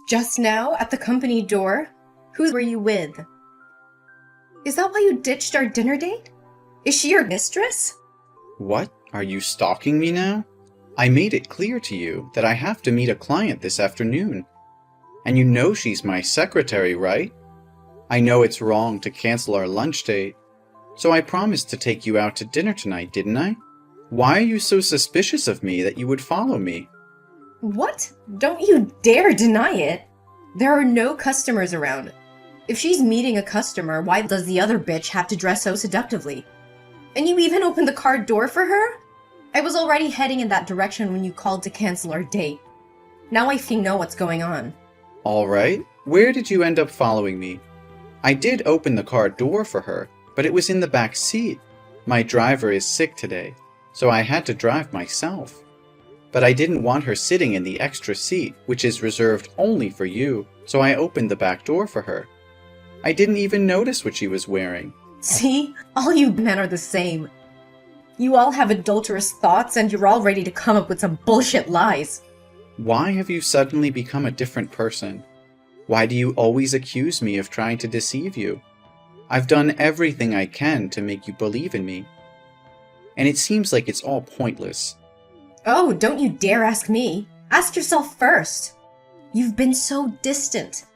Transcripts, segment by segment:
Just now, at the company door? Who were you with? Is that why you ditched our dinner date? Is she your mistress? What? Are you stalking me now? I made it clear to you that I have to meet a client this afternoon. And you know she's my secretary, right? I know it's wrong to cancel our lunch date, so I promised to take you out to dinner tonight, didn't I? Why are you so suspicious of me that you would follow me? What? Don't you dare deny it! There are no customers around. If she's meeting a customer, why does the other bitch have to dress so seductively? And you even opened the car door for her? I was already heading in that direction when you called to cancel our date. Now I think know what's going on. All right, where did you end up following me? I did open the car door for her, but it was in the back seat. My driver is sick today, so I had to drive myself. But I didn't want her sitting in the extra seat, which is reserved only for you, so I opened the back door for her. I didn't even notice what she was wearing. See? All you men are the same. You all have adulterous thoughts and you're all ready to come up with some bullshit lies. Why have you suddenly become a different person? Why do you always accuse me of trying to deceive you? I've done everything I can to make you believe in me. And it seems like it's all pointless. Oh, don't you dare ask me. Ask yourself first. You've been so distant.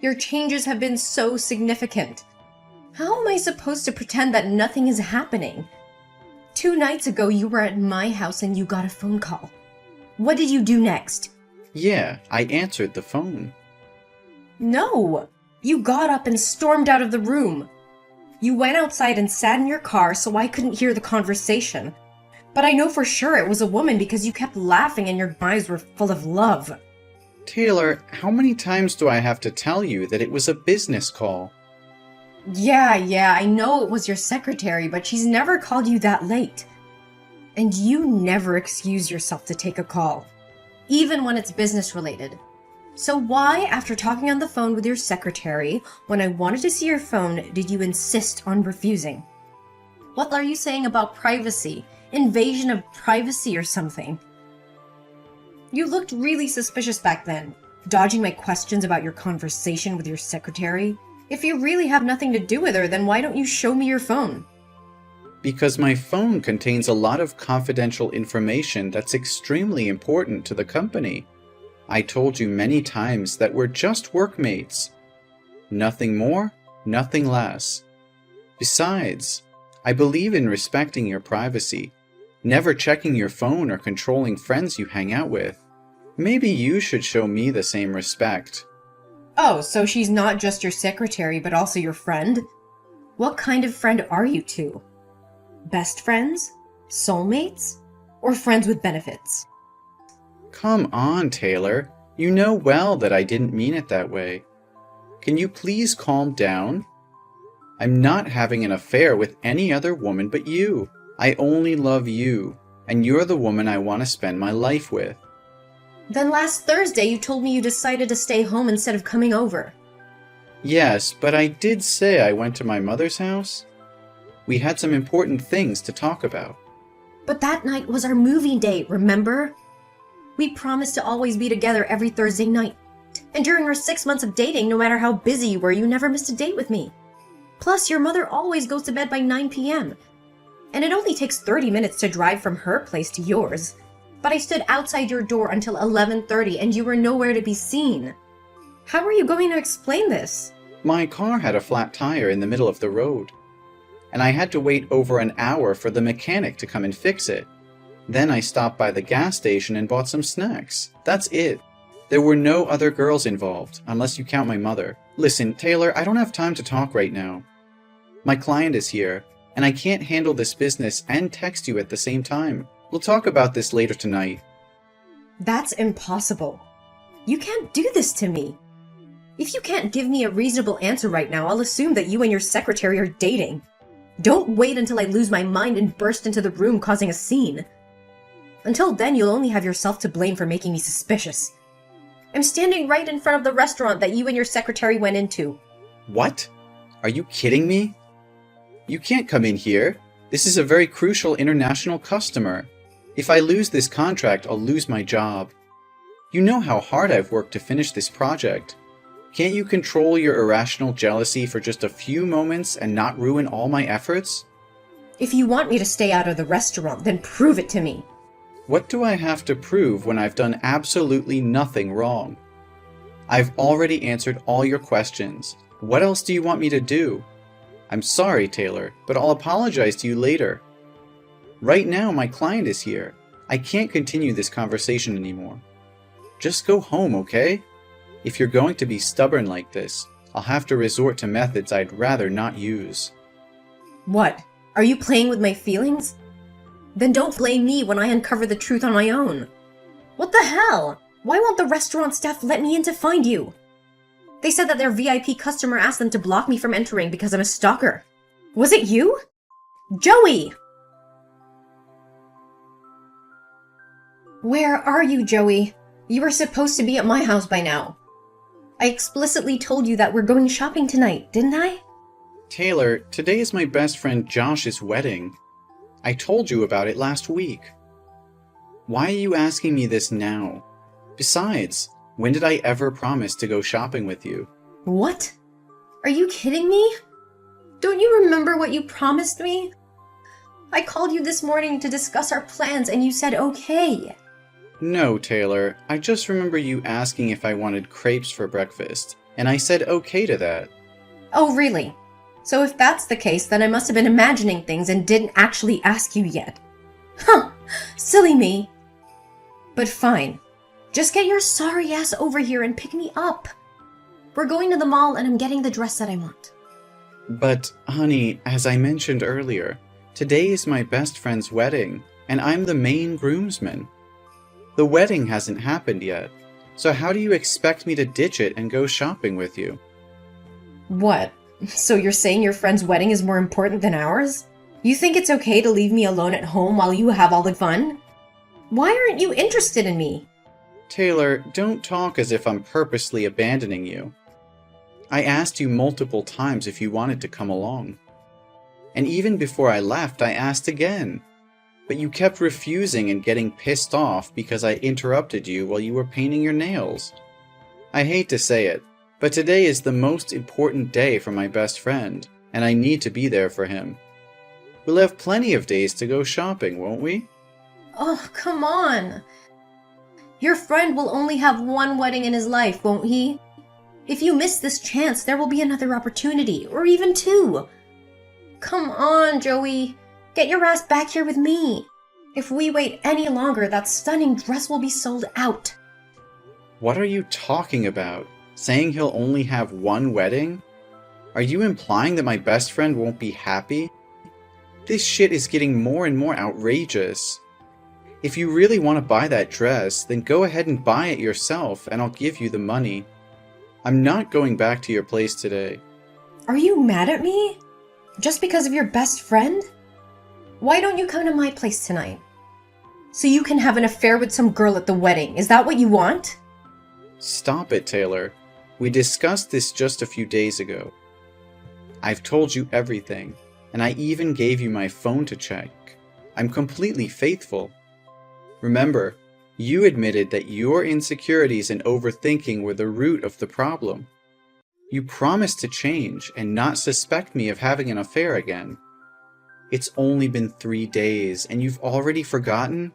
Your changes have been so significant. How am I supposed to pretend that nothing is happening? 2 nights ago, you were at my house and you got a phone call. What did you do next? Yeah, I answered the phone. No! You got up and stormed out of the room. You went outside and sat in your car so I couldn't hear the conversation. But I know for sure it was a woman because you kept laughing and your eyes were full of love. Taylor, how many times do I have to tell you that it was a business call? Yeah, I know it was your secretary, but she's never called you that late. And you never excuse yourself to take a call, even when it's business related. So why, after talking on the phone with your secretary, when I wanted to see your phone, did you insist on refusing? What are you saying about privacy? Invasion of privacy or something? You looked really suspicious back then, dodging my questions about your conversation with your secretary. If you really have nothing to do with her, then why don't you show me your phone? Because my phone contains a lot of confidential information that's extremely important to the company. I told you many times that we're just workmates. Nothing more, nothing less. Besides, I believe in respecting your privacy, never checking your phone or controlling friends you hang out with. Maybe you should show me the same respect. Oh, so she's not just your secretary, but also your friend? What kind of friend are you two? Best friends? Soulmates? Or friends with benefits? Come on, Taylor. You know well that I didn't mean it that way. Can you please calm down? I'm not having an affair with any other woman but you. I only love you, and you're the woman I want to spend my life with. Then last Thursday you told me you decided to stay home instead of coming over. Yes, but I did say I went to my mother's house. We had some important things to talk about. But that night was our movie date, remember? We promised to always be together every Thursday night. And during our 6 months of dating, no matter how busy you were, you never missed a date with me. Plus, your mother always goes to bed by 9 p.m. And it only takes 30 minutes to drive from her place to yours. But I stood outside your door until 11:30 and you were nowhere to be seen. How are you going to explain this? My car had a flat tire in the middle of the road, and I had to wait over an hour for the mechanic to come and fix it. Then I stopped by the gas station and bought some snacks. That's it. There were no other girls involved, unless you count my mother. Listen, Taylor, I don't have time to talk right now. My client is here, and I can't handle this business and text you at the same time. We'll talk about this later tonight. That's impossible. You can't do this to me. If you can't give me a reasonable answer right now, I'll assume that you and your secretary are dating. Don't wait until I lose my mind and burst into the room causing a scene. Until then, you'll only have yourself to blame for making me suspicious. I'm standing right in front of the restaurant that you and your secretary went into. What? Are you kidding me? You can't come in here. This is a very crucial international customer. If I lose this contract, I'll lose my job. You know how hard I've worked to finish this project. Can't you control your irrational jealousy for just a few moments and not ruin all my efforts? If you want me to stay out of the restaurant, then prove it to me. What do I have to prove when I've done absolutely nothing wrong? I've already answered all your questions. What else do you want me to do? I'm sorry, Taylor, but I'll apologize to you later. Right now, my client is here. I can't continue this conversation anymore. Just go home, okay? If you're going to be stubborn like this, I'll have to resort to methods I'd rather not use. What? Are you playing with my feelings? Then don't blame me when I uncover the truth on my own. What the hell? Why won't the restaurant staff let me in to find you? They said that their VIP customer asked them to block me from entering because I'm a stalker. Was it you? Joey! Where are you, Joey? You were supposed to be at my house by now. I explicitly told you that we're going shopping tonight, didn't I? Taylor, today is my best friend Josh's wedding. I told you about it last week. Why are you asking me this now? Besides, when did I ever promise to go shopping with you? What? Are you kidding me? Don't you remember what you promised me? I called you this morning to discuss our plans and you said okay. No, Taylor, I just remember you asking if I wanted crepes for breakfast, and I said okay to that. Oh, really? So if that's the case, then I must have been imagining things and didn't actually ask you yet. Huh, silly me. But fine. Just get your sorry ass over here and pick me up. We're going to the mall and I'm getting the dress that I want. But, honey, as I mentioned earlier, today is my best friend's wedding, and I'm the main groomsman. The wedding hasn't happened yet, so how do you expect me to ditch it and go shopping with you? What? So you're saying your friend's wedding is more important than ours? You think it's okay to leave me alone at home while you have all the fun? Why aren't you interested in me? Taylor, don't talk as if I'm purposely abandoning you. I asked you multiple times if you wanted to come along. And even before I left, I asked again. But you kept refusing and getting pissed off because I interrupted you while you were painting your nails. I hate to say it, but today is the most important day for my best friend, and I need to be there for him. We'll have plenty of days to go shopping, won't we? Oh, come on. Your friend will only have one wedding in his life, won't he? If you miss this chance, there will be another opportunity, or even two. Come on, Joey. Get your ass back here with me. If we wait any longer, that stunning dress will be sold out. What are you talking about? Saying he'll only have one wedding? Are you implying that my best friend won't be happy? This shit is getting more and more outrageous. If you really want to buy that dress, then go ahead and buy it yourself and I'll give you the money. I'm not going back to your place today. Are you mad at me? Just because of your best friend? Why don't you come to my place tonight? So you can have an affair with some girl at the wedding. Is that what you want? Stop it, Taylor. We discussed this just a few days ago. I've told you everything, and I even gave you my phone to check. I'm completely faithful. Remember, you admitted that your insecurities and overthinking were the root of the problem. You promised to change and not suspect me of having an affair again. It's only been 3 days, and you've already forgotten?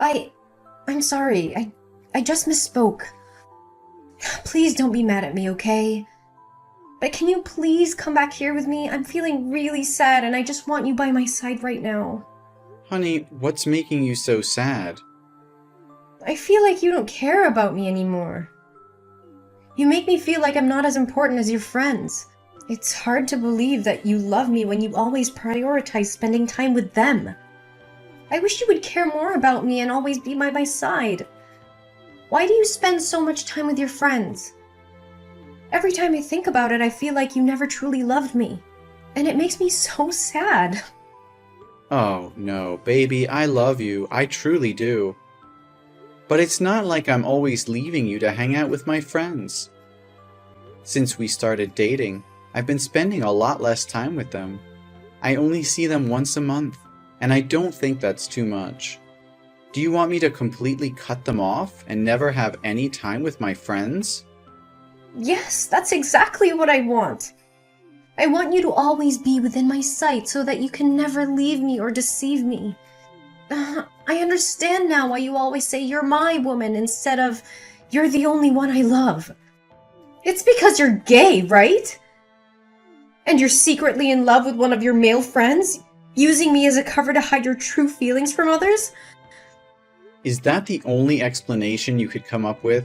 I'm sorry. I just misspoke. Please don't be mad at me, okay? But can you please come back here with me? I'm feeling really sad, and I just want you by my side right now. Honey, what's making you so sad? I feel like you don't care about me anymore. You make me feel like I'm not as important as your friends. It's hard to believe that you love me when you always prioritize spending time with them. I wish you would care more about me and always be by my side. Why do you spend so much time with your friends? Every time I think about it, I feel like you never truly loved me. And it makes me so sad. Oh, no, baby, I love you. I truly do. But it's not like I'm always leaving you to hang out with my friends. Since we started dating, I've been spending a lot less time with them. I only see them once a month, and I don't think that's too much. Do Do you want me to completely cut them off and never have any time with my friends? Yes, that's exactly what I want. I want you to always be within my sight so that you can never leave me or deceive me. I understand now why you always say you're my woman instead of you're the only one I love. It's because you're gay, right? And you're secretly in love with one of your male friends, using me as a cover to hide your true feelings from others? Is that the only explanation you could come up with?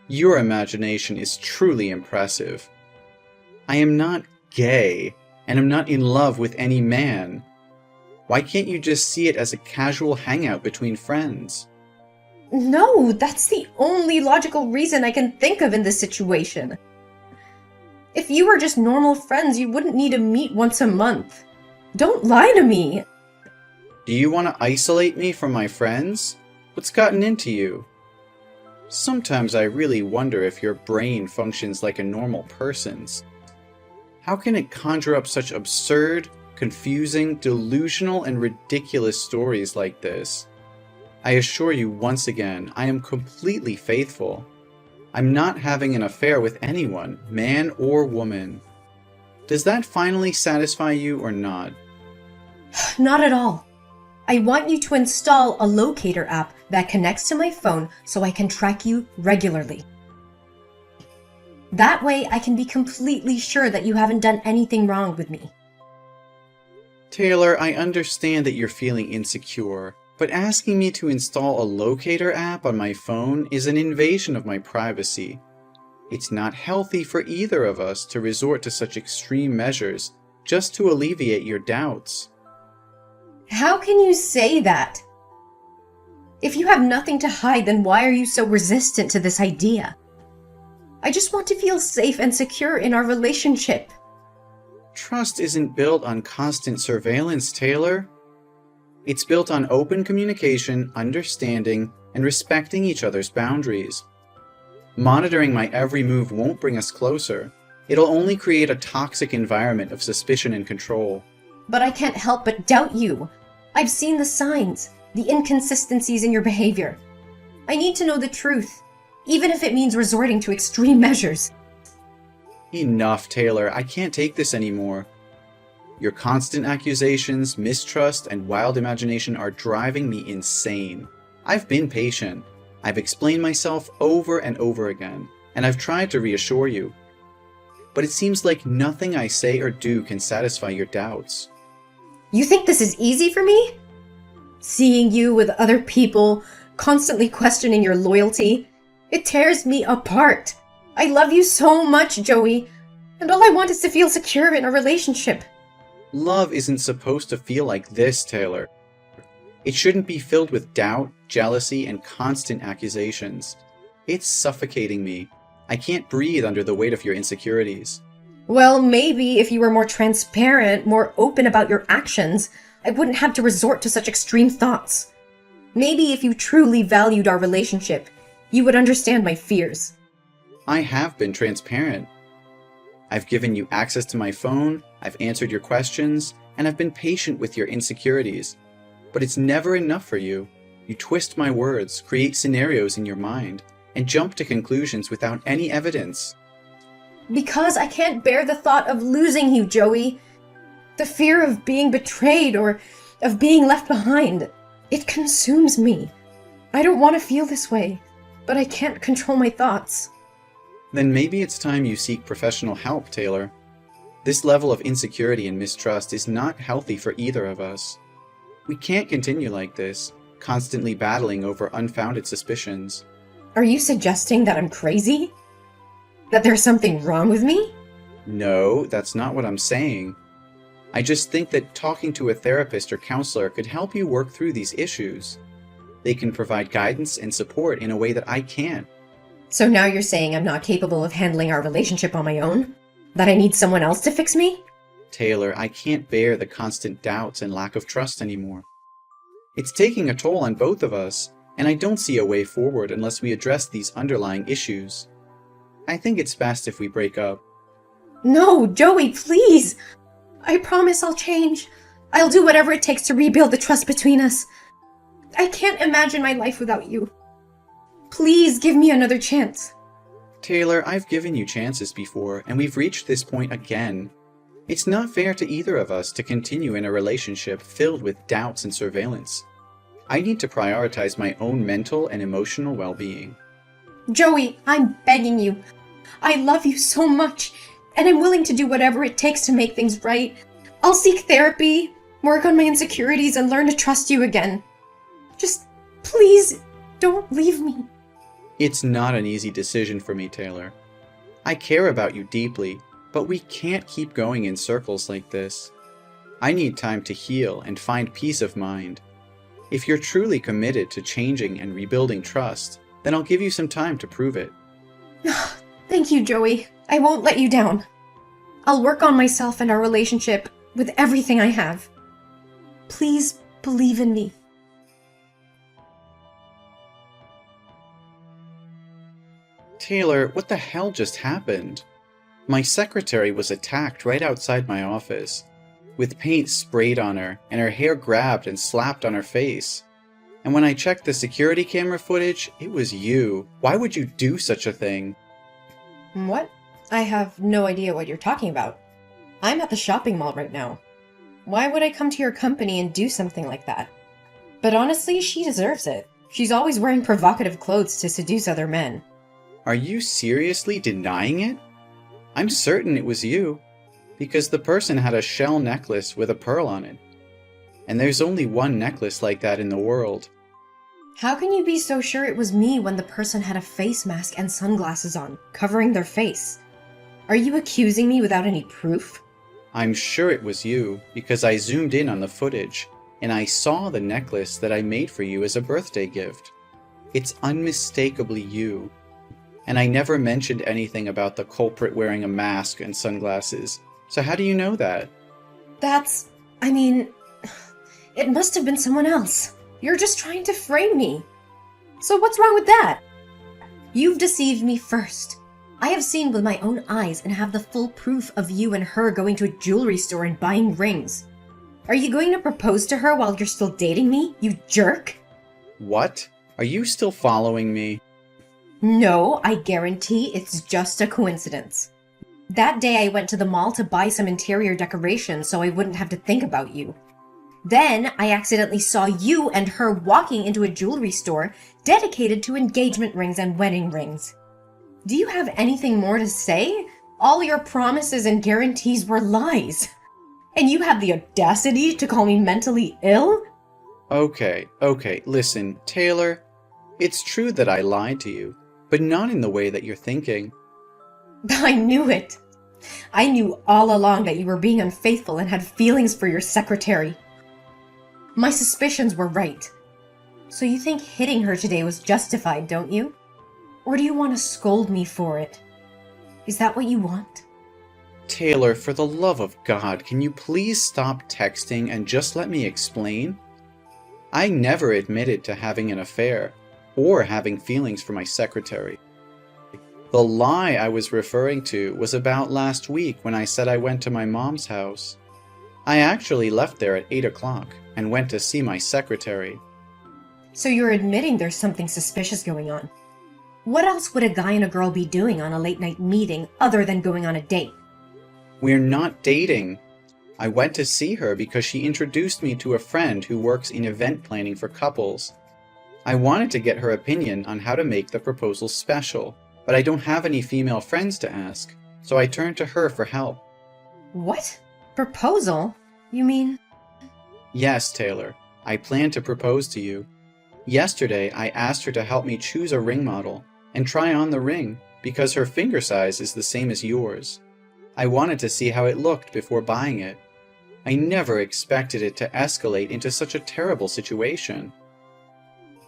Your imagination is truly impressive. I am not gay, and am not in love with any man. Why can't you just see it as a casual hangout between friends? No, that's the only logical reason I can think of in this situation. If you were just normal friends, you wouldn't need to meet once a month. Don't lie to me. Do you want to isolate me from my friends? What's gotten into you? Sometimes I really wonder if your brain functions like a normal person's. How can it conjure up such absurd, confusing, delusional, and ridiculous stories like this? I assure you once again, I am completely faithful. I'm not having an affair with anyone, man or woman. Does that finally satisfy you or not? Not at all. I want you to install a locator app that connects to my phone so I can track you regularly. That way I can be completely sure that you haven't done anything wrong with me. Taylor, I understand that you're feeling insecure, but asking me to install a locator app on my phone is an invasion of my privacy. It's not healthy for either of us to resort to such extreme measures just to alleviate your doubts. How can you say that? If you have nothing to hide, then why are you so resistant to this idea? I just want to feel safe and secure in our relationship. Trust isn't built on constant surveillance, Taylor. It's built on open communication, understanding, and respecting each other's boundaries. Monitoring my every move won't bring us closer. It'll only create a toxic environment of suspicion and control. But I can't help but doubt you. I've seen the signs, the inconsistencies in your behavior. I need to know the truth, even if it means resorting to extreme measures. Enough, Taylor. I can't take this anymore. Your constant accusations, mistrust, and wild imagination are driving me insane. I've been patient. I've explained myself over and over again, and I've tried to reassure you. But it seems like nothing I say or do can satisfy your doubts. You think this is easy for me? Seeing you with other people, constantly questioning your loyalty, it tears me apart. I love you so much, Joey, and all I want is to feel secure in a relationship. Love isn't supposed to feel like this, Taylor. It shouldn't be filled with doubt, jealousy, and constant accusations. It's suffocating me. I can't breathe under the weight of your insecurities. Well, maybe if you were more transparent, more open about your actions, I wouldn't have to resort to such extreme thoughts. Maybe if you truly valued our relationship, you would understand my fears. I have been transparent. I've given you access to my phone, I've answered your questions, and I've been patient with your insecurities. But it's never enough for you. You twist my words, create scenarios in your mind, and jump to conclusions without any evidence. Because I can't bear the thought of losing you, Joey. The fear of being betrayed or of being left behind. It consumes me. I don't want to feel this way, but I can't control my thoughts. Then maybe it's time you seek professional help, Taylor. This level of insecurity and mistrust is not healthy for either of us. We can't continue like this, constantly battling over unfounded suspicions. Are you suggesting that I'm crazy? That there's something wrong with me? No, that's not what I'm saying. I just think that talking to a therapist or counselor could help you work through these issues. They can provide guidance and support in a way that I can't. So now you're saying I'm not capable of handling our relationship on my own? That I need someone else to fix me? Taylor, I can't bear the constant doubts and lack of trust anymore. It's taking a toll on both of us, and I don't see a way forward unless we address these underlying issues. I think it's best if we break up. No, Joey, please! I promise I'll change. I'll do whatever it takes to rebuild the trust between us. I can't imagine my life without you. Please give me another chance. Taylor, I've given you chances before, and we've reached this point again. It's not fair to either of us to continue in a relationship filled with doubts and surveillance. I need to prioritize my own mental and emotional well-being. Joey, I'm begging you. I love you so much, and I'm willing to do whatever it takes to make things right. I'll seek therapy, work on my insecurities, and learn to trust you again. Just please don't leave me. It's not an easy decision for me, Taylor. I care about you deeply, but we can't keep going in circles like this. I need time to heal and find peace of mind. If you're truly committed to changing and rebuilding trust, then I'll give you some time to prove it. Thank you, Joey. I won't let you down. I'll work on myself and our relationship with everything I have. Please believe in me. Taylor, what the hell just happened? My secretary was attacked right outside my office, with paint sprayed on her and her hair grabbed and slapped on her face. And when I checked the security camera footage, it was you. Why would you do such a thing? What? I have no idea what you're talking about. I'm at the shopping mall right now. Why would I come to your company and do something like that? But honestly, she deserves it. She's always wearing provocative clothes to seduce other men. Are you seriously denying it? I'm certain it was you, because the person had a shell necklace with a pearl on it. And there's only one necklace like that in the world. How can you be so sure it was me when the person had a face mask and sunglasses on, covering their face? Are you accusing me without any proof? I'm sure it was you, because I zoomed in on the footage, and I saw the necklace that I made for you as a birthday gift. It's unmistakably you. And I never mentioned anything about the culprit wearing a mask and sunglasses. So how do you know that? It must have been someone else. You're just trying to frame me. So what's wrong with that? You've deceived me first. I have seen with my own eyes and have the full proof of you and her going to a jewelry store and buying rings. Are you going to propose to her while you're still dating me, you jerk? What? Are you still following me? No, I guarantee it's just a coincidence. That day I went to the mall to buy some interior decorations so I wouldn't have to think about you. Then I accidentally saw you and her walking into a jewelry store dedicated to engagement rings and wedding rings. Do you have anything more to say? All your promises and guarantees were lies. And you have the audacity to call me mentally ill? Okay, listen, Taylor. It's true that I lied to you, but not in the way that you're thinking. I knew it. I knew all along that you were being unfaithful and had feelings for your secretary. My suspicions were right. So you think hitting her today was justified, don't you? Or do you want to scold me for it? Is that what you want? Taylor, for the love of God, can you please stop texting and just let me explain? I never admitted to having an affair or having feelings for my secretary. The lie I was referring to was about last week when I said I went to my mom's house. I actually left there at 8 o'clock and went to see my secretary. So you're admitting there's something suspicious going on. What else would a guy and a girl be doing on a late-night meeting other than going on a date? We're not dating. I went to see her because she introduced me to a friend who works in event planning for couples. I wanted to get her opinion on how to make the proposal special, but I don't have any female friends to ask, so I turned to her for help. What? Proposal? You mean? Yes, Taylor. I plan to propose to you. Yesterday, I asked her to help me choose a ring model and try on the ring because her finger size is the same as yours. I wanted to see how it looked before buying it. I never expected it to escalate into such a terrible situation.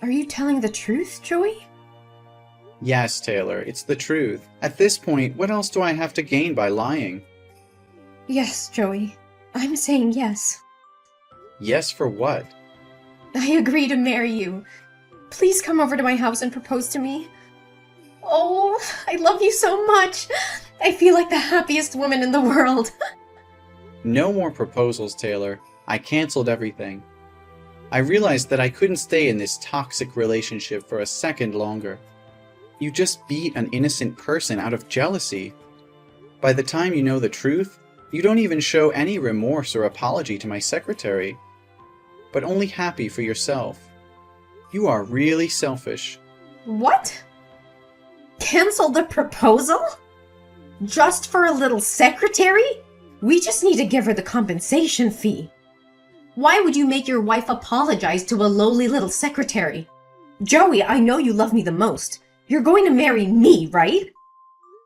Are you telling the truth, Joey? Yes, Taylor, it's the truth. At this point, what else do I have to gain by lying? Yes, Joey. I'm saying yes. Yes for what? I agree to marry you. Please come over to my house and propose to me. Oh, I love you so much. I feel like the happiest woman in the world. No more proposals, Taylor. I canceled everything. I realized that I couldn't stay in this toxic relationship for a second longer. You just beat an innocent person out of jealousy. By the time you know the truth, you don't even show any remorse or apology to my secretary, but only happy for yourself. You are really selfish. What? Cancel the proposal? Just for a little secretary? We just need to give her the compensation fee. Why would you make your wife apologize to a lowly little secretary? Joey, I know you love me the most. You're going to marry me, right?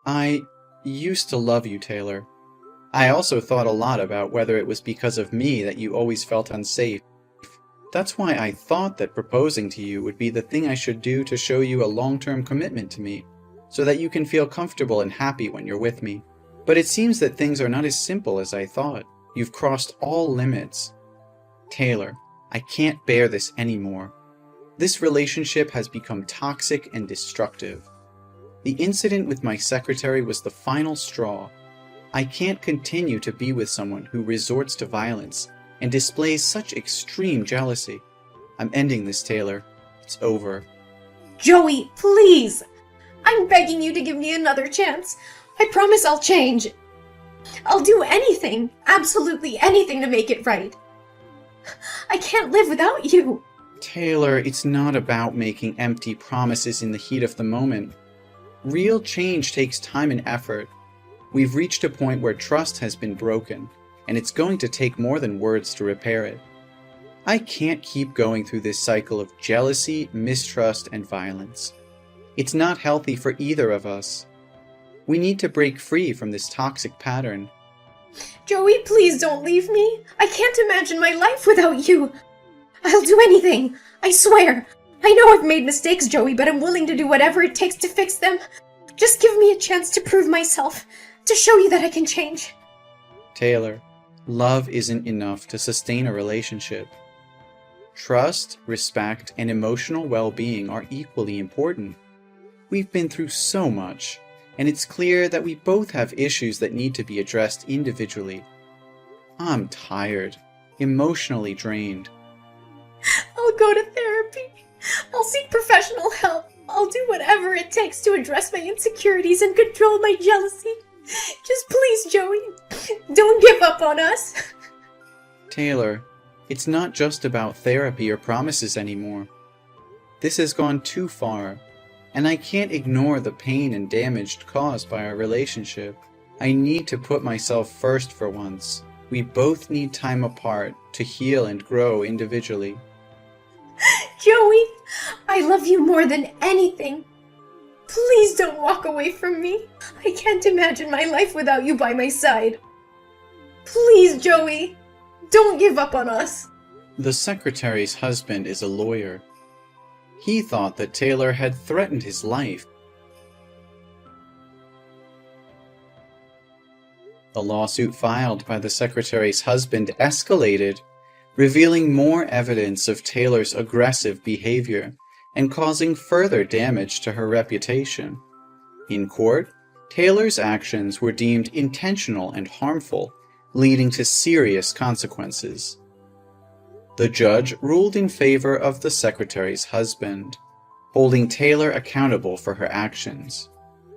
I used to love you, Taylor. I also thought a lot about whether it was because of me that you always felt unsafe. That's why I thought that proposing to you would be the thing I should do to show you a long-term commitment to me, so that you can feel comfortable and happy when you're with me. But it seems that things are not as simple as I thought. You've crossed all limits. Taylor, I can't bear this anymore. This relationship has become toxic and destructive. The incident with my secretary was the final straw. I can't continue to be with someone who resorts to violence and displays such extreme jealousy. I'm ending this, Taylor. It's over. Joey, please! I'm begging you to give me another chance. I promise I'll change. I'll do anything, absolutely anything to make it right. I can't live without you. Taylor, it's not about making empty promises in the heat of the moment. Real change takes time and effort. We've reached a point where trust has been broken, and it's going to take more than words to repair it. I can't keep going through this cycle of jealousy, mistrust, and violence. It's not healthy for either of us. We need to break free from this toxic pattern. Joey, please don't leave me. I can't imagine my life without you. I'll do anything. I swear. I know I've made mistakes, Joey, but I'm willing to do whatever it takes to fix them. Just give me a chance to prove myself, to show you that I can change. Taylor, love isn't enough to sustain a relationship. Trust, respect, and emotional well-being are equally important. We've been through so much, and it's clear that we both have issues that need to be addressed individually. I'm tired, emotionally drained. I'll go to therapy. I'll seek professional help. I'll do whatever it takes to address my insecurities and control my jealousy. Just please, Joey, don't give up on us. Taylor, it's not just about therapy or promises anymore. This has gone too far, and I can't ignore the pain and damage caused by our relationship. I need to put myself first for once. We both need time apart to heal and grow individually. Joey, I love you more than anything. Please don't walk away from me. I can't imagine my life without you by my side. Please, Joey, don't give up on us. The secretary's husband is a lawyer. He thought that Taylor had threatened his life. The lawsuit filed by the secretary's husband escalated, revealing more evidence of Taylor's aggressive behavior and causing further damage to her reputation. In court, Taylor's actions were deemed intentional and harmful, leading to serious consequences. The judge ruled in favor of the secretary's husband, holding Taylor accountable for her actions.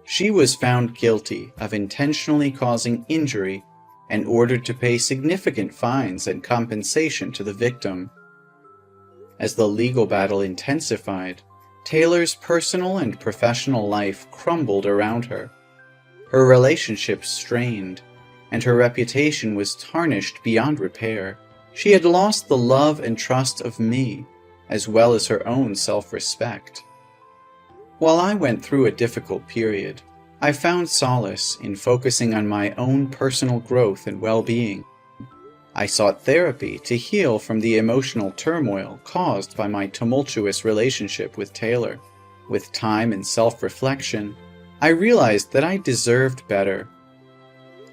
She was found guilty of intentionally causing injury and ordered to pay significant fines and compensation to the victim. As the legal battle intensified, Taylor's personal and professional life crumbled around her. Her relationships strained, and her reputation was tarnished beyond repair. She had lost the love and trust of me, as well as her own self-respect. While I went through a difficult period, I found solace in focusing on my own personal growth and well-being. I sought therapy to heal from the emotional turmoil caused by my tumultuous relationship with Taylor. With time and self-reflection, I realized that I deserved better.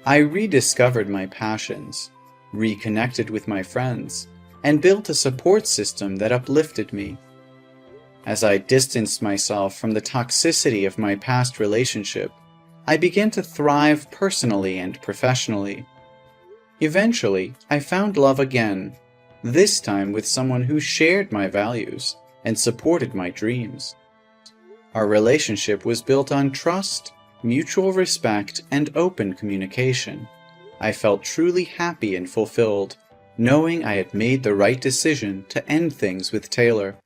I rediscovered my passions, reconnected with my friends, and built a support system that uplifted me. As I distanced myself from the toxicity of my past relationship, I began to thrive personally and professionally. Eventually, I found love again, this time with someone who shared my values and supported my dreams. Our relationship was built on trust, mutual respect, and open communication. I felt truly happy and fulfilled, knowing I had made the right decision to end things with Taylor.